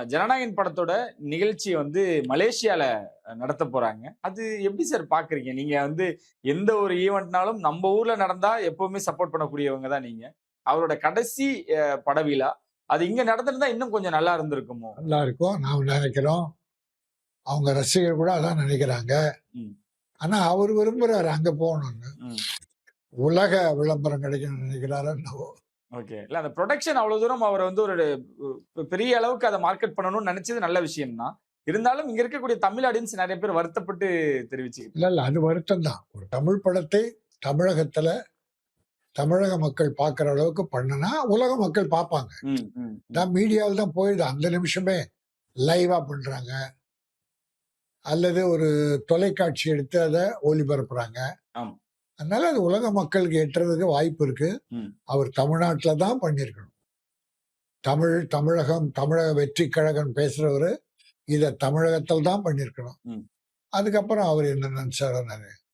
ஜனநாயகன் படத்தோட நிகழ்ச்சிய வந்து மலேசியால நடத்த போறாங்க. அது எப்படி சார் பார்க்குறீங்க? நீங்க வந்து எந்த ஒரு ஈவென்ட்னாலும் நம்ம ஊர்ல நடந்தா எப்பவுமே சப்போர்ட் பண்ணக்கூடியவங்க தான் நீங்க. அவரோட கடைசி படவிழா, அது இங்க நடந்திருந்தா இன்னும் கொஞ்சம் நல்லா இருந்திருக்குமோ? நல்லா இருக்கும் நாம் நினைக்கிறோம். அவங்க ரசிகர் கூட அதான் நினைக்கிறாங்க. ம், ஆனா அவர் விரும்புறாரு அங்க போகணும்னு. ம். உலக விளம்பரம் கிடைக்கும்னு நினைக்கிறாரோ என்னவோ. ஓகே. இல்ல அந்த புரொடக்ஷன் அவ்வளவு தூரம் அவர வந்து ஒரு பெரிய அளவுக்கு அத மார்க்கெட் பண்ணணும்னு நெனச்சது நல்ல விஷயம் தான். இருந்தாலும் இங்க இருக்கக்கூடிய தமிழ் ஆடியன்ஸ் நெறைய பேர் வருத்தப்பட்டு தெரிவிச்சுக்கிட்டு இல்ல, இல்ல. அது வருத்தம் தான். ஒரு தமிழ் படத்தை தமிழகத்துல தமிழக மக்கள் பார்க்குற அளவுக்கு பண்ணுனா, உலக மக்கள் பார்ப்பாங்க. ம், ம், ம். தான் மீடியாவுல தான் போயிடுது. அந்த நிமிஷமே லைவா பண்றாங்க. அல்லது ஒரு தொலைக்காட்சி எடுத்து அத ஒளிபரப்புறாங்க. ஆமா. அதனால அது உலக மக்களுக்கு எட்டுறதுக்கு வாய்ப்பு இருக்கு. ம். அவர் தமிழ்நாட்டுல தான் பண்ணியிருக்கணும். தமிழகம், தமிழக வெற்றிக் கழகம் பேசுறவரு, இத தமிழகத்துல தான் பண்ணியிருக்கணும். ம். அதுக்கப்புறம் அவர் என்ன நினைச்சாரோ